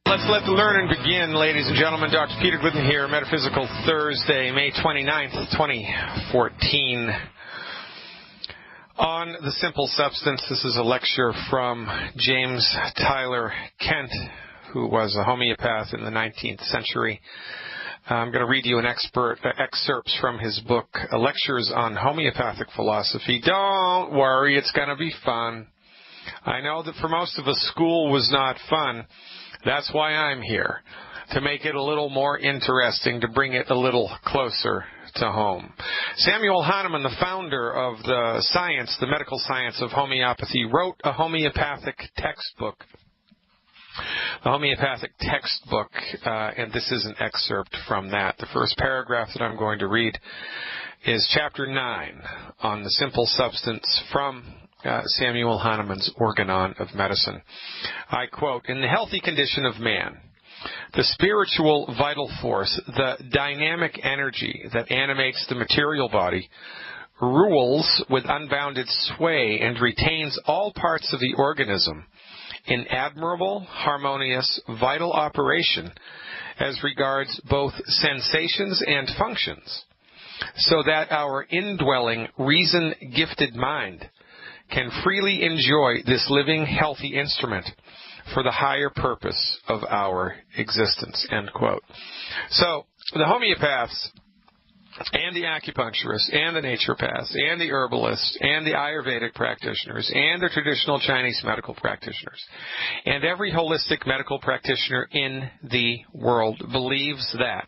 Let's let the learning begin, ladies and gentlemen. Dr. Peter Glidden here, Metaphysical Thursday, May 29th, 2014. On the simple substance, this is a lecture from James Tyler Kent, who was a homeopath in the 19th century. I'm going to read you excerpts from his book, Lectures on Homeopathic Philosophy. Don't worry, it's going to be fun. I know that for most of us, school was not fun. That's why I'm here, to make it a little more interesting, to bring it a little closer to home. Samuel Hahnemann, the founder of the medical science of homeopathy, wrote a homeopathic textbook. The homeopathic textbook, and this is an excerpt from that. The first paragraph that I'm going to read is Chapter 9 on the simple substance from Samuel Hahnemann's Organon of Medicine. I quote, "In the healthy condition of man, the spiritual vital force, the dynamic energy that animates the material body, rules with unbounded sway and retains all parts of the organism in admirable, harmonious, vital operation as regards both sensations and functions, so that our indwelling, reason-gifted mind can freely enjoy this living, healthy instrument for the higher purpose of our existence," end quote. So, the homeopaths and the acupuncturists and the naturopaths and the herbalists and the Ayurvedic practitioners and the traditional Chinese medical practitioners and every holistic medical practitioner in the world believes that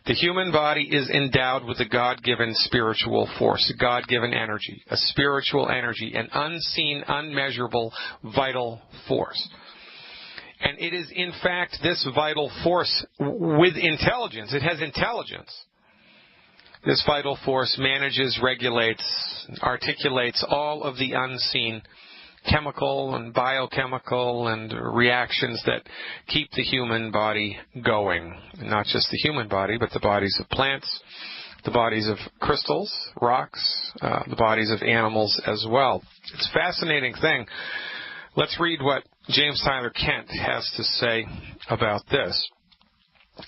the human body is endowed with a God-given spiritual force, a God-given energy, a spiritual energy, an unseen, unmeasurable, vital force. And it is, in fact, this vital force with intelligence. It has intelligence. This vital force manages, regulates, articulates all of the unseen chemical and biochemical and reactions that keep the human body going. Not just the human body, but the bodies of plants, the bodies of crystals, rocks, the bodies of animals as well. It's a fascinating thing. Let's read what James Tyler Kent has to say about this.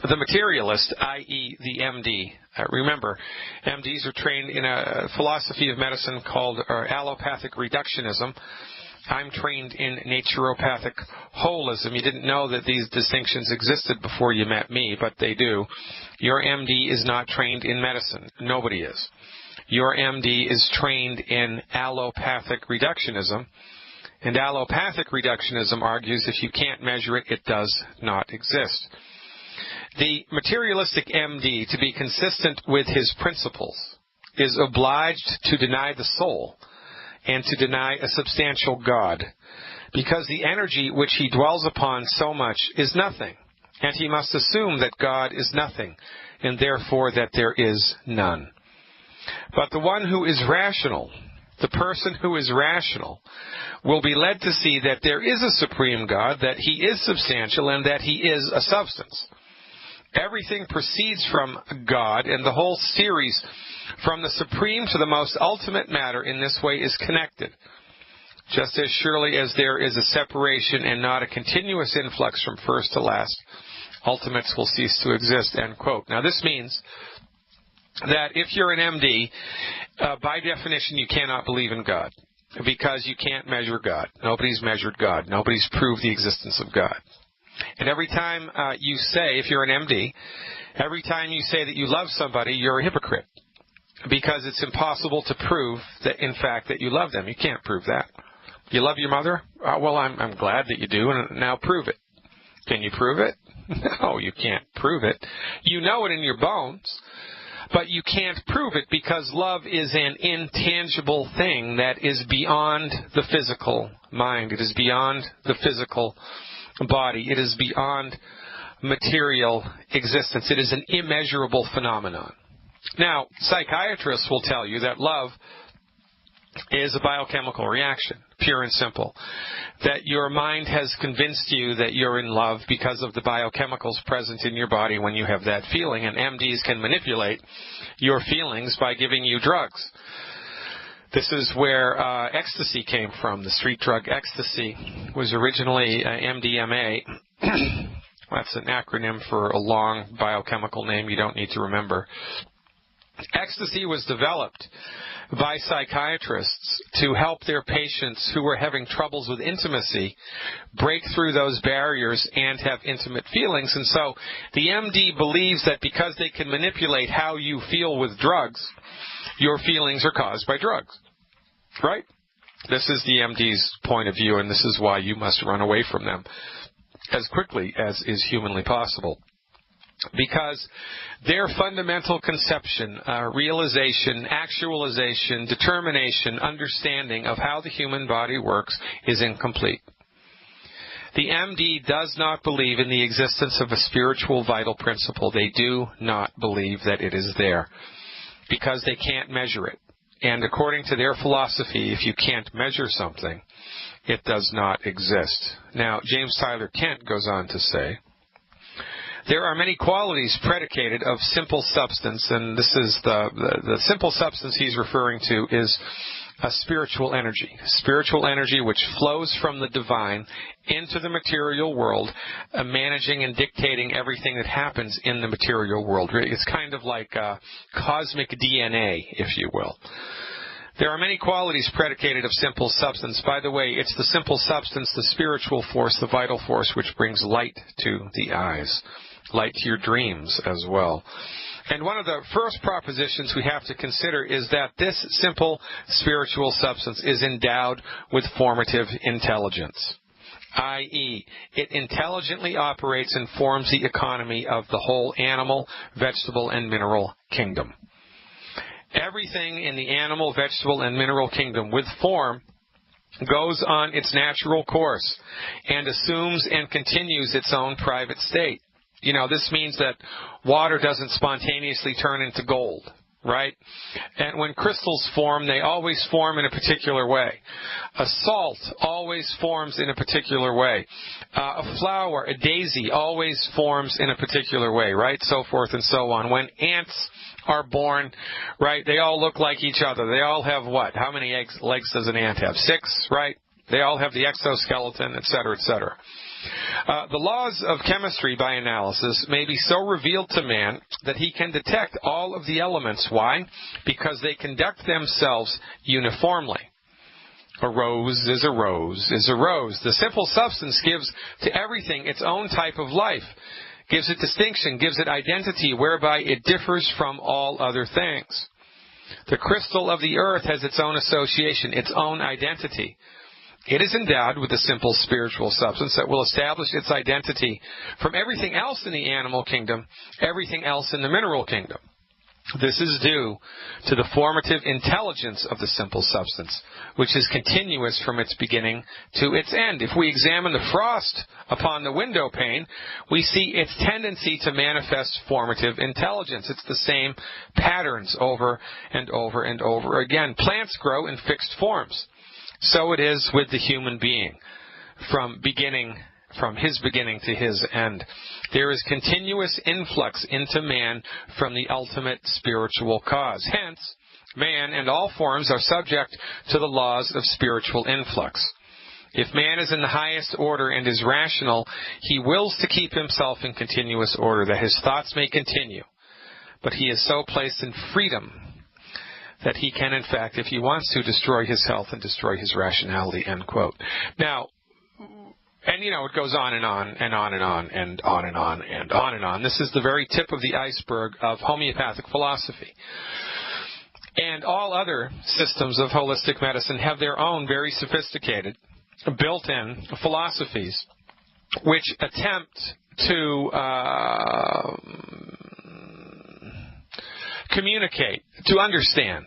The materialist, i.e. the MD, remember, MDs are trained in a philosophy of medicine called allopathic reductionism. I'm trained in naturopathic holism. You didn't know that these distinctions existed before you met me, but they do. Your MD is not trained in medicine. Nobody is. Your MD is trained in allopathic reductionism, and allopathic reductionism argues if you can't measure it, it does not exist. The materialistic MD, to be consistent with his principles, is obliged to deny the soul and to deny a substantial God, because the energy which he dwells upon so much is nothing, and he must assume that God is nothing, and therefore that there is none. But the one who is rational, the person who is rational, will be led to see that there is a supreme God, that he is substantial, and that he is a substance. Everything proceeds from God, and the whole series from the supreme to the most ultimate matter in this way is connected, just as surely as there is a separation and not a continuous influx from first to last. Ultimates will cease to exist, end quote. Now, this means that if you're an MD, by definition, you cannot believe in God, because you can't measure God. Nobody's measured God. Nobody's proved the existence of God. And every time you say, if you're an MD, every time you say that you love somebody, you're a hypocrite, because it's impossible to prove that, in fact, that you love them. You can't prove that. You love your mother? Well, I'm glad that you do, and now prove it. Can you prove it? No, you can't prove it. You know it in your bones, but you can't prove it, because love is an intangible thing that is beyond the physical mind. It is beyond the physical body. It is beyond material existence. It is an immeasurable phenomenon. Now, psychiatrists will tell you that love is a biochemical reaction, pure and simple. That your mind has convinced you that you're in love because of the biochemicals present in your body when you have that feeling, and MDs can manipulate your feelings by giving you drugs. This is where ecstasy came from. The street drug ecstasy was originally MDMA, That's an acronym for a long biochemical name you don't need to remember. Ecstasy was developed by psychiatrists to help their patients who were having troubles with intimacy break through those barriers and have intimate feelings. And so the MD believes that because they can manipulate how you feel with drugs, your feelings are caused by drugs. Right? This is the MD's point of view, and this is why you must run away from them as quickly as is humanly possible. Because their fundamental conception, realization, actualization, determination, understanding of how the human body works is incomplete. The MD does not believe in the existence of a spiritual vital principle. They do not believe that it is there because they can't measure it. And according to their philosophy, if you can't measure something, it does not exist. Now, James Tyler Kent goes on to say, there are many qualities predicated of simple substance, and this is the simple substance he's referring to is a spiritual energy which flows from the divine into the material world, managing and dictating everything that happens in the material world. It's kind of like cosmic DNA, if you will. There are many qualities predicated of simple substance. By the way, it's the simple substance, the spiritual force, the vital force, which brings light to the eyes, light to your dreams as well. And one of the first propositions we have to consider is that this simple spiritual substance is endowed with formative intelligence, i.e., it intelligently operates and forms the economy of the whole animal, vegetable, and mineral kingdom. Everything in the animal, vegetable, and mineral kingdom with form goes on its natural course and assumes and continues its own private state. You know, this means that water doesn't spontaneously turn into gold, right? And when crystals form, they always form in a particular way. A salt always forms in a particular way. A flower, a daisy, always forms in a particular way, right? So forth and so on. When ants are born, right, they all look like each other. They all have what? How many legs does an ant have? 6, right? They all have the exoskeleton, etc., etc. The laws of chemistry by analysis may be so revealed to man that he can detect all of the elements. Why? Because they conduct themselves uniformly. A rose is a rose is a rose. The simple substance gives to everything its own type of life, gives it distinction, gives it identity, whereby it differs from all other things. The crystal of the earth has its own association, its own identity. It is endowed with a simple spiritual substance that will establish its identity from everything else in the animal kingdom, everything else in the mineral kingdom. This is due to the formative intelligence of the simple substance, which is continuous from its beginning to its end. If we examine the frost upon the window pane, we see its tendency to manifest formative intelligence. It's the same patterns over and over and over again. Plants grow in fixed forms. So it is with the human being, from his beginning to his end. There is continuous influx into man from the ultimate spiritual cause. Hence, man and all forms are subject to the laws of spiritual influx. If man is in the highest order and is rational, he wills to keep himself in continuous order, that his thoughts may continue. But he is so placed in freedom that he can, in fact, if he wants to, destroy his health and destroy his rationality, end quote. Now, and you know, it goes on and on and on and on and on and on and on and on. This is the very tip of the iceberg of homeopathic philosophy. And all other systems of holistic medicine have their own very sophisticated, built-in philosophies which attempt to communicate, to understand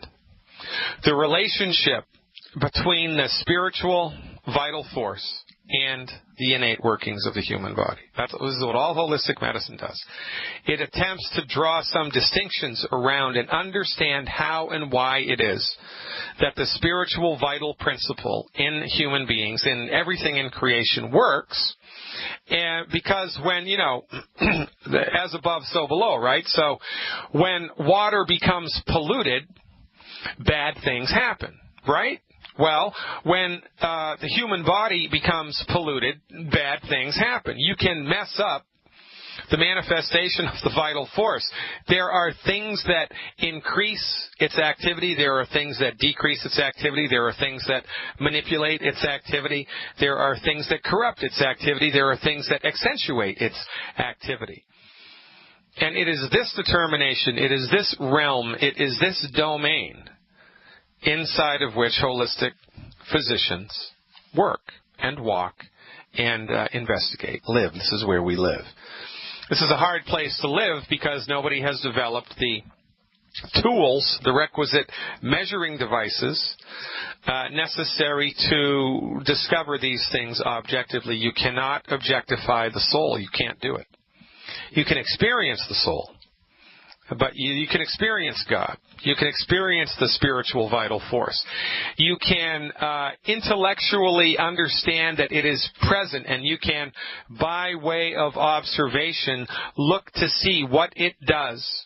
the relationship between the spiritual vital force and the innate workings of the human body. This is what all holistic medicine does. It attempts to draw some distinctions around and understand how and why it is that the spiritual vital principle in human beings, in everything in creation, works. And because when, as above, so below, right? So when water becomes polluted, bad things happen, right? Well, when the human body becomes polluted, bad things happen. You can mess up the manifestation of the vital force. There are things that increase its activity. There are things that decrease its activity. There are things that manipulate its activity. There are things that corrupt its activity. There are things that accentuate its activity. And it is this determination, it is this realm, it is this domain inside of which holistic physicians work and walk and investigate, live. This is where we live. This is a hard place to live because nobody has developed the tools, the requisite measuring devices necessary to discover these things objectively. You cannot objectify the soul. You can't do it. You can experience the soul, but you can experience God. You can experience the spiritual vital force. You can intellectually understand that it is present, and you can, by way of observation, look to see what it does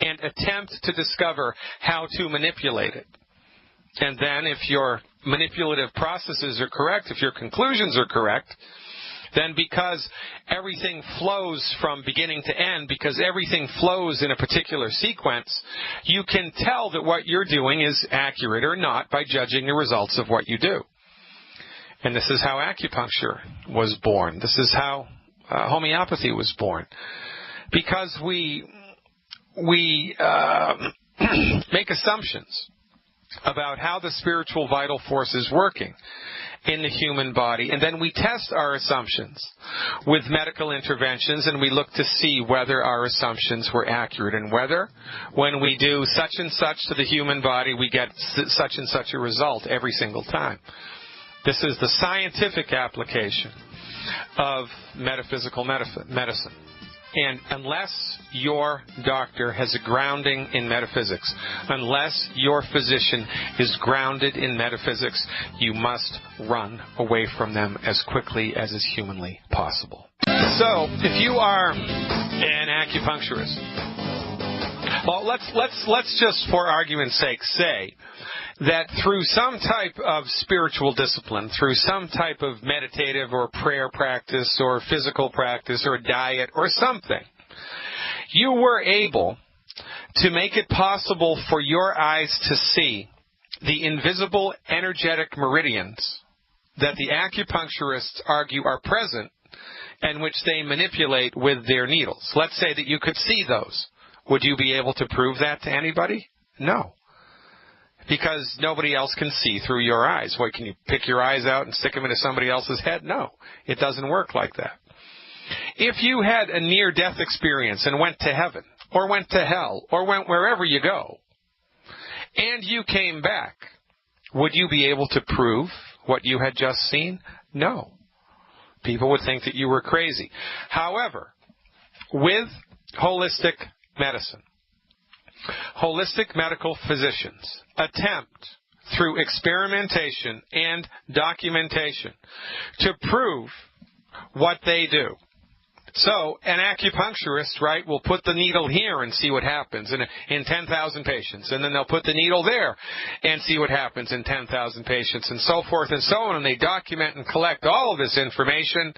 and attempt to discover how to manipulate it. And then if your manipulative processes are correct, if your conclusions are correct, then because everything flows from beginning to end, because everything flows in a particular sequence, you can tell that what you're doing is accurate or not by judging the results of what you do. And this is how acupuncture was born. This is how homeopathy was born. Because we make assumptions about how the spiritual vital force is working in the human body, and then we test our assumptions with medical interventions, and we look to see whether our assumptions were accurate, and whether when we do such and such to the human body, we get such and such a result every single time. This is the scientific application of metaphysical medicine. And unless your doctor has a grounding in metaphysics, unless your physician is grounded in metaphysics, you must run away from them as quickly as is humanly possible. So, if you are an acupuncturist, well, let's just, for argument's sake, say that through some type of spiritual discipline, through some type of meditative or prayer practice or physical practice or diet or something, you were able to make it possible for your eyes to see the invisible energetic meridians that the acupuncturists argue are present and which they manipulate with their needles. Let's say that you could see those. Would you be able to prove that to anybody? No. Because nobody else can see through your eyes. What, can you pick your eyes out and stick them into somebody else's head? No, it doesn't work like that. If you had a near-death experience and went to heaven, or went to hell, or went wherever you go, and you came back, would you be able to prove what you had just seen? No. People would think that you were crazy. However, with holistic medicine, holistic medical physicians attempt through experimentation and documentation to prove what they do. So an acupuncturist, right, will put the needle here and see what happens in 10,000 patients. And then they'll put the needle there and see what happens in 10,000 patients, and so forth and so on. And they document and collect all of this information.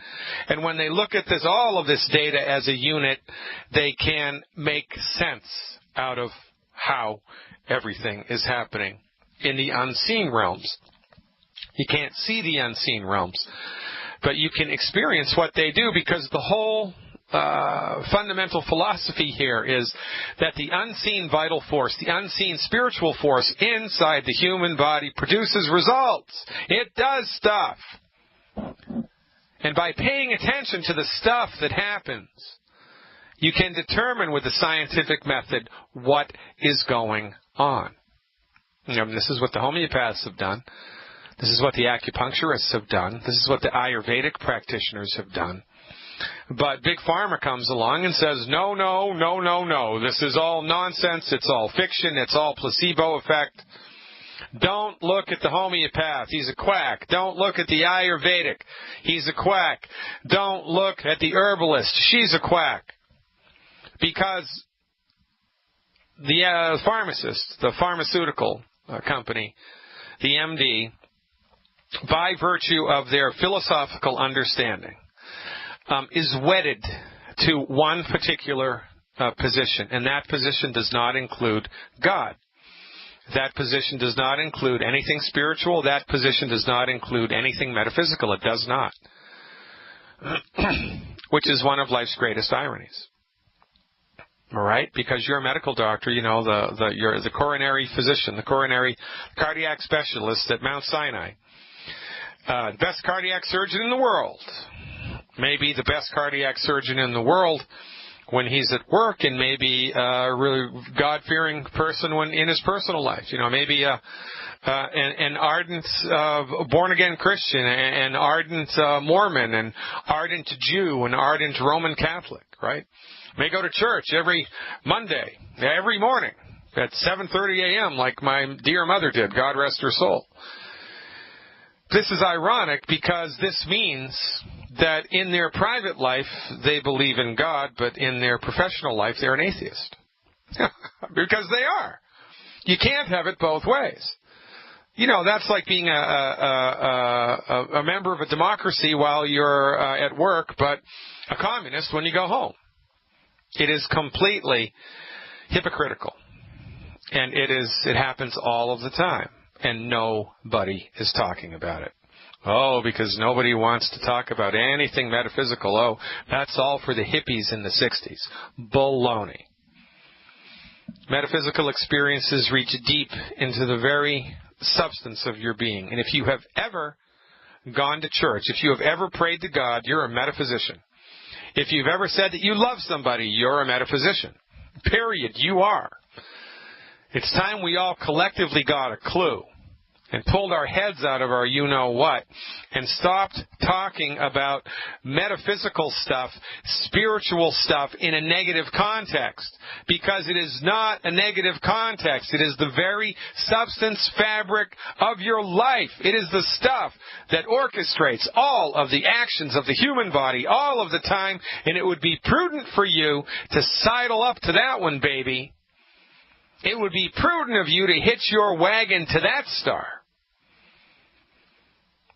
And when they look at this, all of this data as a unit, they can make sense out of how everything is happening in the unseen realms. You can't see the unseen realms, but you can experience what they do, because the whole fundamental philosophy here is that the unseen vital force, the unseen spiritual force inside the human body produces results. It does stuff. And by paying attention to the stuff that happens, you can determine with the scientific method what is going on. This is what the homeopaths have done. This is what the acupuncturists have done. This is what the Ayurvedic practitioners have done. But Big Pharma comes along and says, no, no, no, no, no. This is all nonsense. It's all fiction. It's all placebo effect. Don't look at the homeopath. He's a quack. Don't look at the Ayurvedic. He's a quack. Don't look at the herbalist. She's a quack. Because the pharmacist, the pharmaceutical company, the MD, by virtue of their philosophical understanding, is wedded to one particular position, and that position does not include God. That position does not include anything spiritual. That position does not include anything metaphysical. It does not. Which is one of life's greatest ironies. All right? Because you're a medical doctor, you know, you're the coronary physician, the coronary cardiac specialist at Mount Sinai. Best cardiac surgeon in the world. Maybe the best cardiac surgeon in the world when he's at work, and maybe a really God-fearing person when in his personal life. You know, maybe an ardent born-again Christian, an ardent Mormon, an ardent Jew, an ardent Roman Catholic, right? May go to church every Monday, every morning at 7:30 a.m. like my dear mother did, God rest her soul. This is ironic because this means that in their private life they believe in God, but in their professional life they're an atheist. Because they are. You can't have it both ways. You know, that's like being a member of a democracy while you're at work, but a communist when you go home. It is completely hypocritical. And it happens all of the time. And nobody is talking about it. Oh, because nobody wants to talk about anything metaphysical. Oh, that's all for the hippies in the 60s. Baloney. Metaphysical experiences reach deep into the very substance of your being. And if you have ever gone to church, if you have ever prayed to God, you're a metaphysician. If you've ever said that you love somebody, you're a metaphysician. Period. You are. It's time we all collectively got a clue and pulled our heads out of our you-know-what and stopped talking about metaphysical stuff, spiritual stuff in a negative context. Because it is not a negative context. It is the very substance fabric of your life. It is the stuff that orchestrates all of the actions of the human body all of the time, and it would be prudent for you to sidle up to that one, baby. It would be prudent of you to hitch your wagon to that star.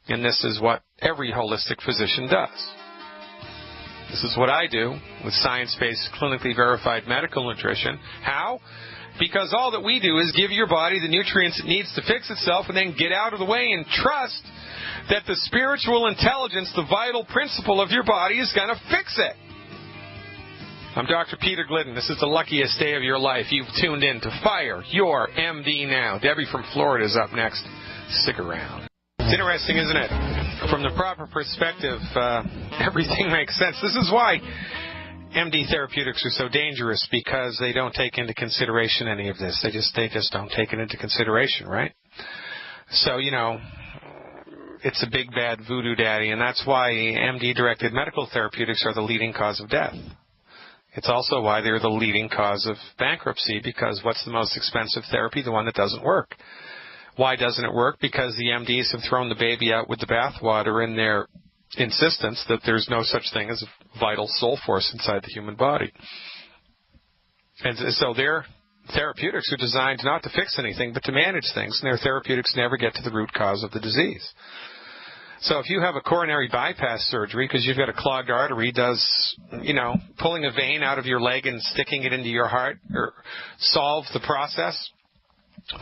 And this is what every holistic physician does. This is what I do with science-based, clinically verified medical nutrition. How? Because all that we do is give your body the nutrients it needs to fix itself and then get out of the way and trust that the spiritual intelligence, the vital principle of your body, is going to fix it. I'm Dr. Peter Glidden. This is the luckiest day of your life. You've tuned in to Fire Your MD Now. Debbie from Florida is up next. Stick around. It's interesting, isn't it? From the proper perspective, everything makes sense. This is why MD therapeutics are so dangerous, because they don't take into consideration any of this. They just don't take it into consideration, right? So, you know, it's a big bad voodoo daddy, and that's why MD-directed medical therapeutics are the leading cause of death. It's also why they're the leading cause of bankruptcy, because what's the most expensive therapy? The one that doesn't work. Why doesn't it work? Because the MDs have thrown the baby out with the bathwater in their insistence that there's no such thing as a vital soul force inside the human body. And so their therapeutics are designed not to fix anything, but to manage things, and their therapeutics never get to the root cause of the disease. So if you have a coronary bypass surgery because you've got a clogged artery, does, pulling a vein out of your leg and sticking it into your heart or solve the process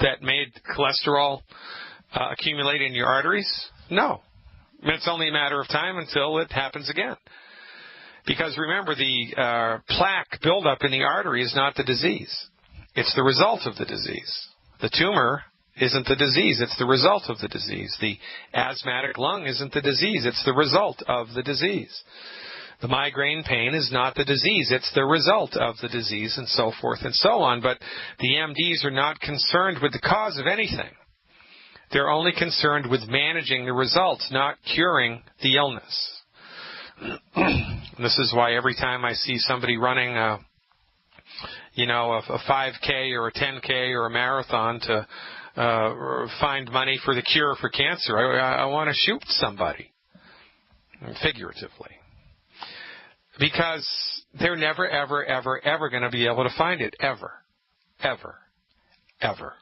that made cholesterol accumulate in your arteries? No. It's only a matter of time until it happens again. Because remember, the plaque buildup in the artery is not the disease. It's the result of the disease. The tumor isn't the disease, it's the result of the disease. The asthmatic lung isn't the disease, it's the result of the disease. The migraine pain is not the disease, it's the result of the disease, and so forth and so on. But the MDs are not concerned with the cause of anything. They're only concerned with managing the results, not curing the illness. This is why every time I see somebody running a 5K or a 10K or a marathon to find money for the cure for cancer, I want to shoot somebody, figuratively. Because they're never, ever, ever, ever going to be able to find it. Ever. Ever. Ever.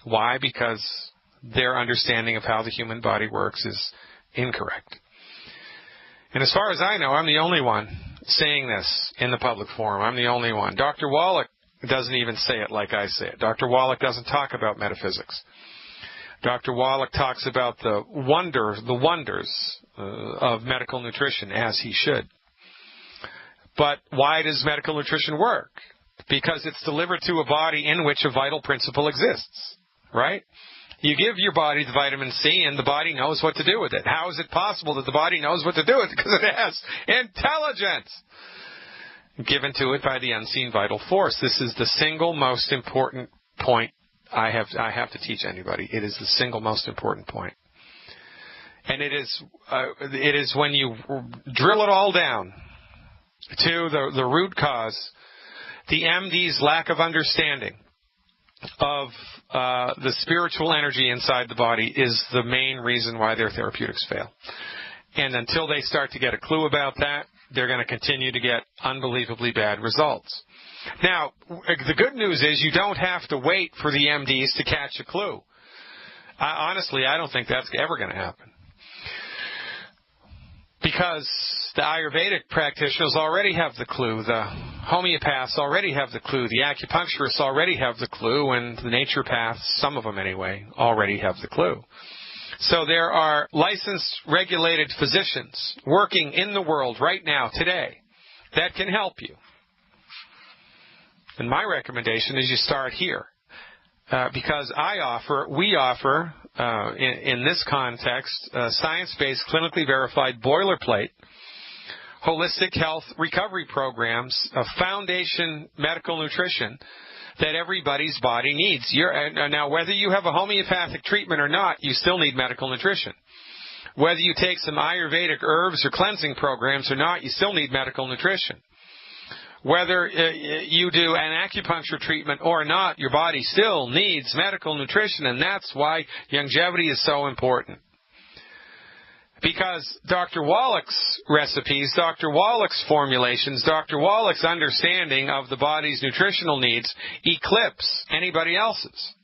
Why? Because their understanding of how the human body works is incorrect. And as far as I know, I'm the only one saying this in the public forum. I'm the only one. Dr. Wallach doesn't even say it like I say it. Dr. Wallach doesn't talk about metaphysics. Dr. Wallach talks about the wonders of medical nutrition, as he should. But why does medical nutrition work? Because it's delivered to a body in which a vital principle exists, right? You give your body the vitamin C and the body knows what to do with it. How is it possible that the body knows what to do with it? Because it has intelligence given to it by the unseen vital force. This is the single most important point I have to teach anybody. It is the single most important point. And it is when you drill it all down to the root cause, the MD's lack of understanding of the spiritual energy inside the body is the main reason why their therapeutics fail. And until they start to get a clue about that, they're going to continue to get unbelievably bad results. Now, the good news is you don't have to wait for the MDs to catch a clue. Honestly, I don't think that's ever going to happen. Because the Ayurvedic practitioners already have the clue, the homeopaths already have the clue, the acupuncturists already have the clue, and the naturopaths, some of them anyway, already have the clue. So there are licensed, regulated physicians working in the world right now, today, that can help you. And my recommendation is you start here. Because we offer, in this context, science-based, clinically verified boilerplate, holistic health recovery programs, foundation medical nutrition that everybody's body needs. Now, whether you have a homeopathic treatment or not, you still need medical nutrition. Whether you take some Ayurvedic herbs or cleansing programs or not, you still need medical nutrition. Whether you do an acupuncture treatment or not, your body still needs medical nutrition, and that's why longevity is so important. Because Dr. Wallach's recipes, Dr. Wallach's formulations, Dr. Wallach's understanding of the body's nutritional needs eclipse anybody else's.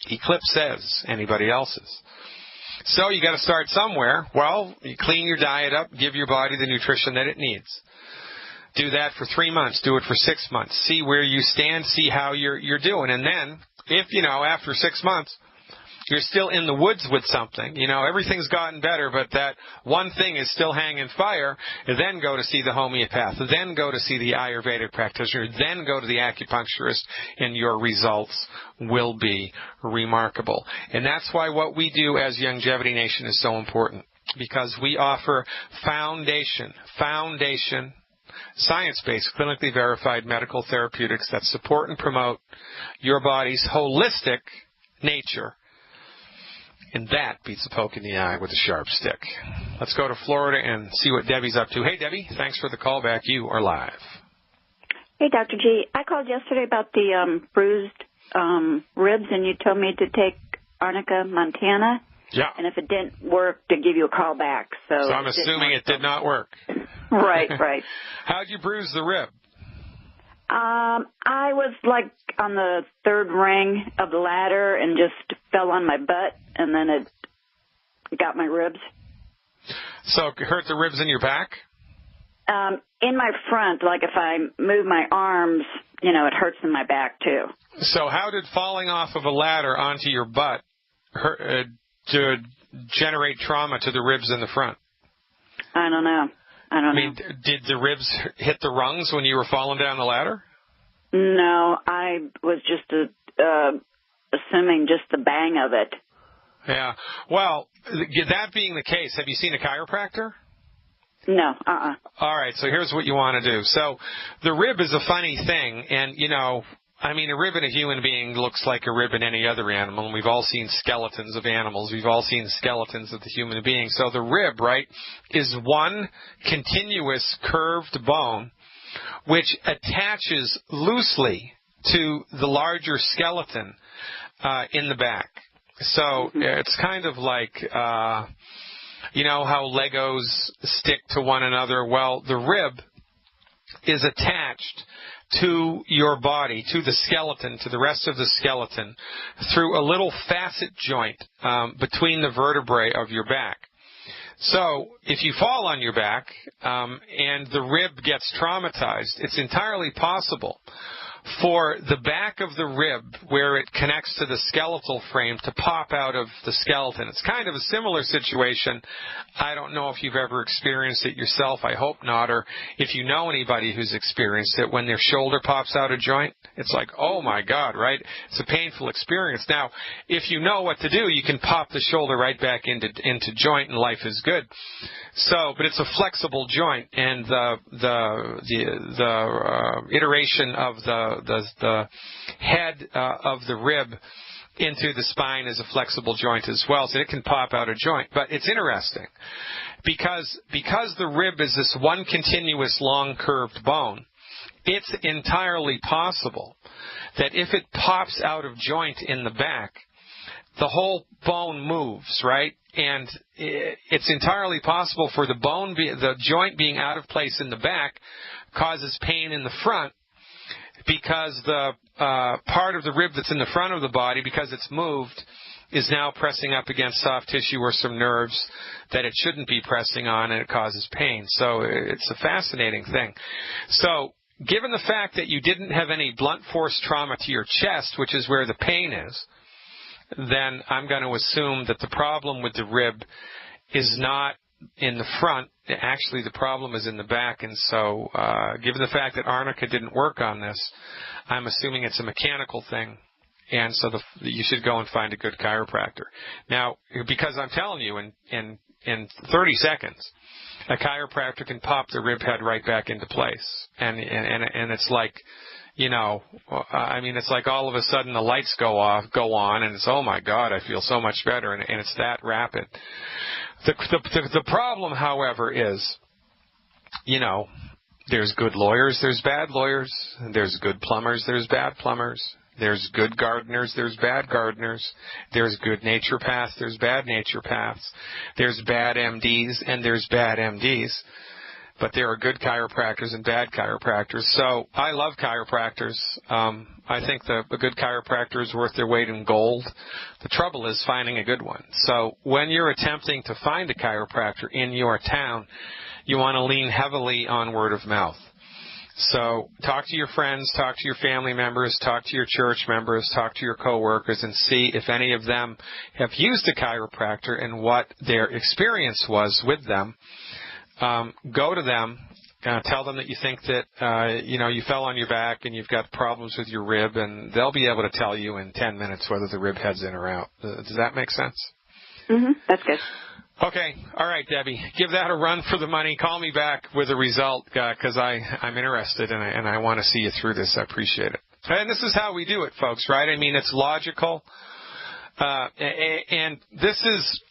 Eclipses anybody else's. So you got to start somewhere. Well, you clean your diet up, give your body the nutrition that it needs. Do that for 3 months. Do it for 6 months. See where you stand. See how you're doing. And then, if, after 6 months, you're still in the woods with something, everything's gotten better, but that one thing is still hanging fire, then go to see the homeopath. Then go to see the Ayurvedic practitioner. Then go to the acupuncturist, and your results will be remarkable. And that's why what we do as Longevity Nation is so important, because we offer foundation, science-based, clinically verified medical therapeutics that support and promote your body's holistic nature. And that beats a poke in the eye with a sharp stick. Let's go to Florida and see what Debbie's up to. Hey, Debbie, thanks for the call back. You are live. Hey, Dr. G. I called yesterday about the bruised ribs, and you told me to take Arnica montana. Yeah. And if it didn't work, to give you a call back. So I'm assuming it did not work. Right. How'd you bruise the rib? I was like on the third ring of the ladder and just fell on my butt, and then it got my ribs. So it hurt the ribs in your back? In my front, like if I move my arms, it hurts in my back too. So how did falling off of a ladder onto your butt to generate trauma to the ribs in the front? I don't know. I mean, did the ribs hit the rungs when you were falling down the ladder? No, I was just assuming just the bang of it. Yeah. Well, that being the case, have you seen a chiropractor? No. All right, so here's what you want to do. So the rib is a funny thing, and, a rib in a human being looks like a rib in any other animal, and we've all seen skeletons of animals. We've all seen skeletons of the human being. So the rib, right, is one continuous curved bone which attaches loosely to the larger skeleton in the back. So it's kind of like, how Legos stick to one another. Well, the rib is attached to your body, to the skeleton, to the rest of the skeleton, through a little facet joint between the vertebrae of your back. So if you fall on your back and the rib gets traumatized, it's entirely possible for the back of the rib, where it connects to the skeletal frame, to pop out of the skeleton. It's kind of a similar situation. I don't know if you've ever experienced it yourself. I hope not. Or if you know anybody who's experienced it, when their shoulder pops out of joint, it's like, oh my God, right? It's a painful experience. Now, if you know what to do, you can pop the shoulder right back into joint and life is good. So, but it's a flexible joint, and the iteration of the head of the rib into the spine is a flexible joint as well, so it can pop out of joint. But it's interesting because the rib is this one continuous long curved bone. It's entirely possible that if it pops out of joint in the back, the whole bone moves, right? And it's entirely possible for the joint being out of place in the back causes pain in the front, because the part of the rib that's in the front of the body, because it's moved, is now pressing up against soft tissue or some nerves that it shouldn't be pressing on, and it causes pain. So it's a fascinating thing. So given the fact that you didn't have any blunt force trauma to your chest, which is where the pain is, then I'm going to assume that the problem with the rib is not in the front. Actually, the problem is in the back. And so, given the fact that arnica didn't work on this, I'm assuming it's a mechanical thing. And so you should go and find a good chiropractor. Now, because I'm telling you, in 30 seconds, a chiropractor can pop the rib head right back into place. And it's like, you know, I mean, it's like all of a sudden the lights go on, and it's, oh my God, I feel so much better, and it's that rapid. The problem, however, is, you know, there's good lawyers, there's bad lawyers, there's good plumbers, there's bad plumbers, there's good gardeners, there's bad gardeners, there's good naturopaths, there's bad naturopaths, there's bad MDs, and there's bad MDs. But there are good chiropractors and bad chiropractors. So I love chiropractors. I think a good chiropractor is worth their weight in gold. The trouble is finding a good one. So when you're attempting to find a chiropractor in your town, you want to lean heavily on word of mouth. So talk to your friends, talk to your family members, talk to your church members, talk to your coworkers, and see if any of them have used a chiropractor and what their experience was with them. Go to them, tell them that you think that, you fell on your back and you've got problems with your rib, and they'll be able to tell you in 10 minutes whether the rib head's in or out. Does that make sense? Mm-hmm. That's good. Okay. All right, Debbie. Give that a run for the money. Call me back with a result, because I'm interested and I want to see you through this. I appreciate it. And this is how we do it, folks, right? I mean, it's logical. And this is,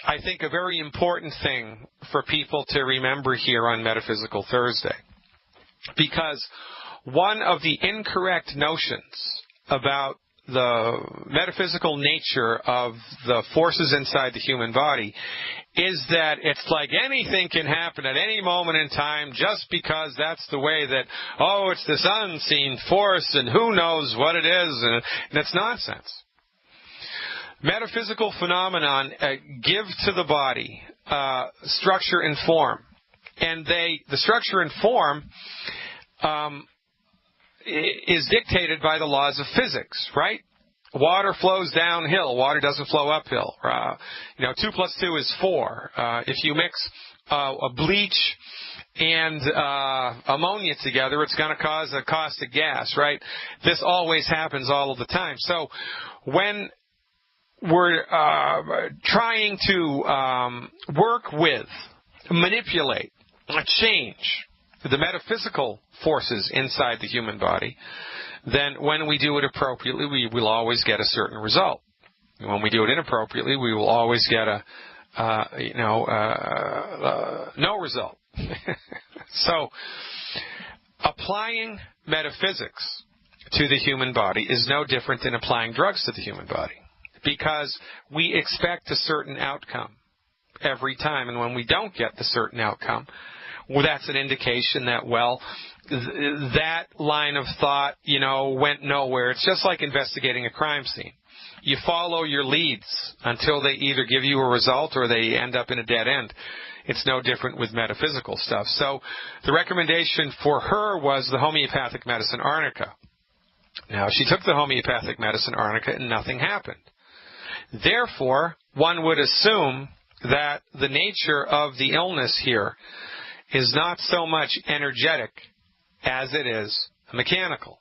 I think, a very important thing for people to remember here on Metaphysical Thursday. Because one of the incorrect notions about the metaphysical nature of the forces inside the human body is that it's like anything can happen at any moment in time just because that's the way that, it's this unseen force and who knows what it is, and that's nonsense. Metaphysical phenomenon give to the body structure and form, and the structure and form is dictated by the laws of physics, right? Water flows downhill. Water doesn't flow uphill. 2 + 2 is 4. If you mix a bleach and ammonia together, it's going to cause a caustic gas, right? This always happens all of the time. So when we're trying to work with, manipulate, change the metaphysical forces inside the human body, then when we do it appropriately, we will always get a certain result. And when we do it inappropriately, we will always get no result. So, applying metaphysics to the human body is no different than applying drugs to the human body, because we expect a certain outcome every time, and when we don't get the certain outcome, well, that's an indication that, that line of thought, went nowhere. It's just like investigating a crime scene. you follow your leads until they either give you a result or they end up in a dead end. It's no different with metaphysical stuff. So the recommendation for her was the homeopathic medicine arnica. Now, she took the homeopathic medicine arnica and nothing happened. Therefore, one would assume that the nature of the illness here is not so much energetic as it is mechanical.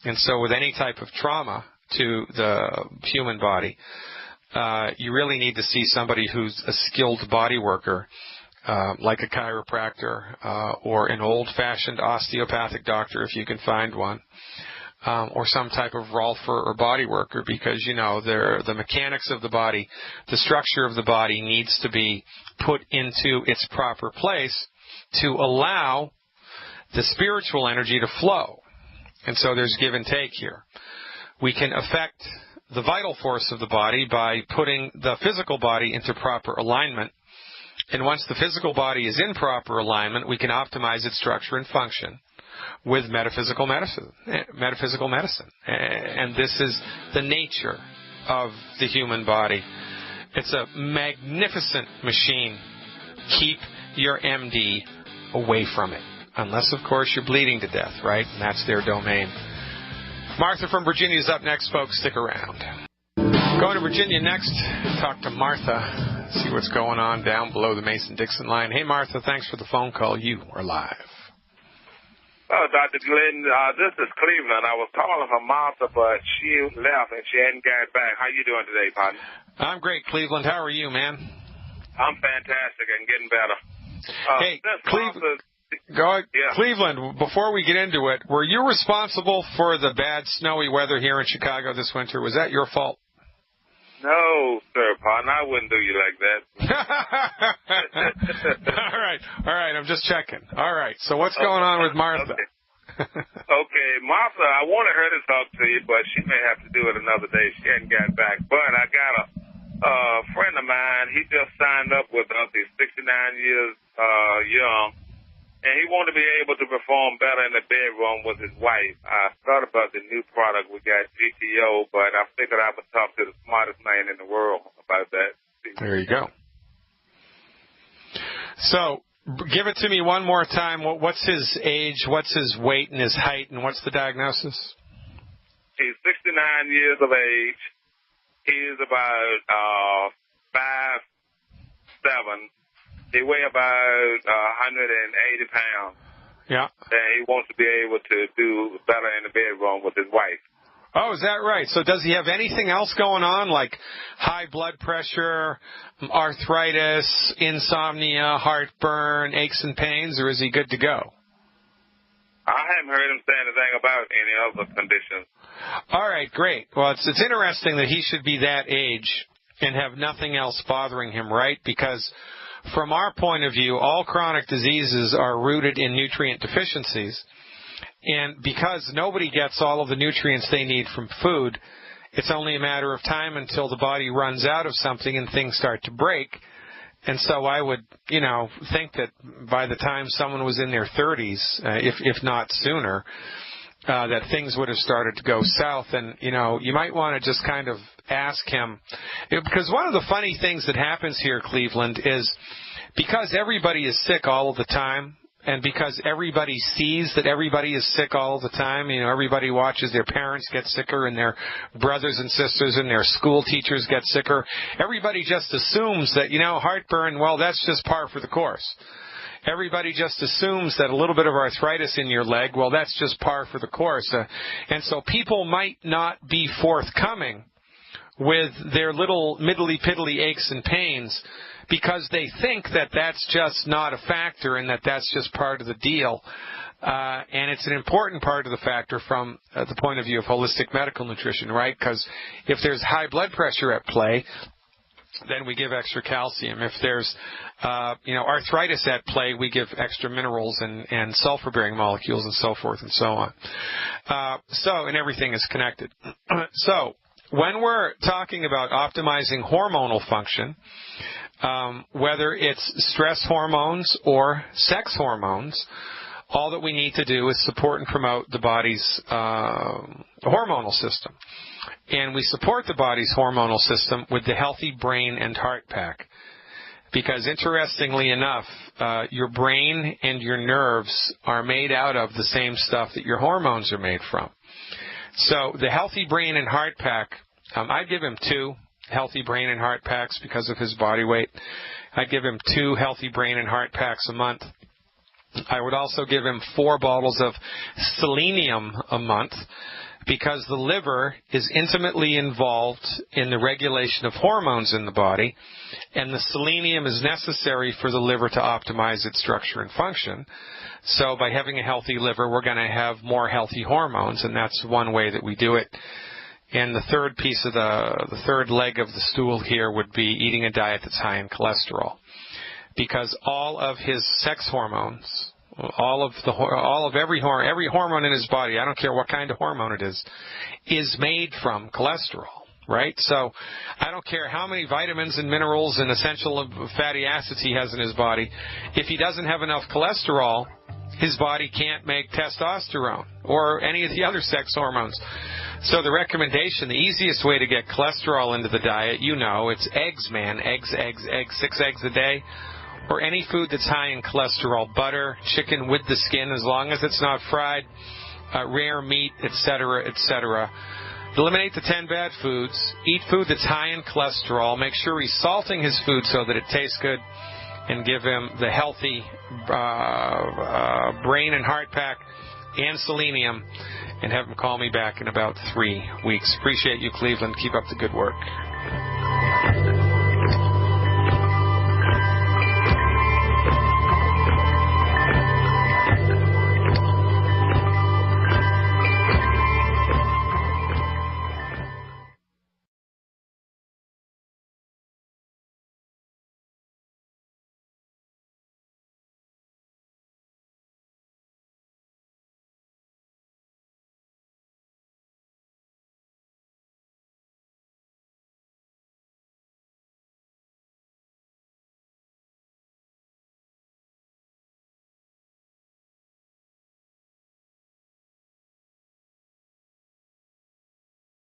And so with any type of trauma to the human body, you really need to see somebody who's a skilled body worker, like a chiropractor or an old-fashioned osteopathic doctor, if you can find one, or some type of Rolfer or body worker, because, you know, the mechanics of the body, the structure of the body needs to be put into its proper place to allow the spiritual energy to flow. And so there's give and take here. We can affect the vital force of the body by putting the physical body into proper alignment. And once the physical body is in proper alignment, we can optimize its structure and function with metaphysical medicine. And this is the nature of the human body. It's a magnificent machine. Keep your MD away from it. Unless, of course, you're bleeding to death, right? And that's their domain. Martha from Virginia is up next, folks. Stick around. Going to Virginia next. Talk to Martha. See what's going on down below the Mason-Dixon line. Hey, Martha, thanks for the phone call. You are live. Oh, Dr. Glidden, this is Cleveland. I was calling for Martha, but she left and she hadn't got back. How you doing today, partner? I'm great, Cleveland. How are you, man? I'm fantastic and getting better. Hey, Cleveland. Go ahead. Yeah. Cleveland, before we get into it, were you responsible for the bad snowy weather here in Chicago this winter? Was that your fault? No, sir, partner. I wouldn't do you like that. All right. I'm just checking. All right. So what's going on with Martha? Okay, Martha, I wanted her to talk to you, but she may have to do it another day. She hadn't got back. But I got a friend of mine. He just signed up with us. He's 69 years young. And he wanted to be able to perform better in the bedroom with his wife. I thought about the new product we got, GTO, but I figured I would talk to the smartest man in the world about that. There you go. So, give it to me one more time. What's his age, what's his weight and his height, and what's the diagnosis? He's 69 years of age. He is about 5'7". He weighs about 180 pounds. Yeah. And he wants to be able to do better in the bedroom with his wife. Oh, is that right? So does he have anything else going on, like high blood pressure, arthritis, insomnia, heartburn, aches and pains, or is he good to go? I haven't heard him say anything about any other conditions. All right, great. Well, it's interesting that he should be that age and have nothing else bothering him, right? Because from our point of view, all chronic diseases are rooted in nutrient deficiencies. And because nobody gets all of the nutrients they need from food, it's only a matter of time until the body runs out of something and things start to break. And so I would, think that by the time someone was in their 30s, if not sooner, that things would have started to go south. And, you might want to just kind of ask him, because one of the funny things that happens here, Cleveland, is because everybody is sick all of the time, and because everybody sees that everybody is sick all the time, everybody watches their parents get sicker and their brothers and sisters and their school teachers get sicker. Everybody just assumes that, heartburn, well, that's just par for the course. Everybody just assumes that a little bit of arthritis in your leg, well, that's just par for the course. And so people might not be forthcoming with their little middly-piddly aches and pains because they think that that's just not a factor and that that's just part of the deal. And it's an important part of the factor from the point of view of holistic medical nutrition, right? Because if there's high blood pressure at play, then we give extra calcium. If there's, arthritis at play, we give extra minerals and sulfur-bearing molecules and so forth and so on. And everything is connected. So, when we're talking about optimizing hormonal function, whether it's stress hormones or sex hormones, All that we need to do is support and promote the body's hormonal system. And we support the body's hormonal system with the Healthy Brain and Heart Pack. Because interestingly enough, your brain and your nerves are made out of the same stuff that your hormones are made from. So the Healthy Brain and Heart Pack, I'd give him 2 Healthy Brain and Heart Packs because of his body weight. I'd give him 2 Healthy Brain and Heart Packs a month. I would also give him 4 bottles of selenium a month, because the liver is intimately involved in the regulation of hormones in the body, and the selenium is necessary for the liver to optimize its structure and function. So by having a healthy liver, we're going to have more healthy hormones, and that's one way that we do it. And the third piece of the third leg of the stool here would be eating a diet that's high in cholesterol, because all of his sex hormones, every hormone in his body, I don't care what kind of hormone it is made from cholesterol, right? So I don't care how many vitamins and minerals and essential fatty acids he has in his body. If he doesn't have enough cholesterol, his body can't make testosterone or any of the other sex hormones. So the recommendation, the easiest way to get cholesterol into the diet, it's eggs, man. Eggs, 6 eggs a day. Or any food that's high in cholesterol, butter, chicken with the skin, as long as it's not fried, rare meat, etc., etc. Eliminate the 10 bad foods. Eat food that's high in cholesterol. Make sure he's salting his food so that it tastes good. And give him the Healthy Brain and Heart Pack and selenium. And have him call me back in about 3 weeks. Appreciate you, Cleveland. Keep up the good work.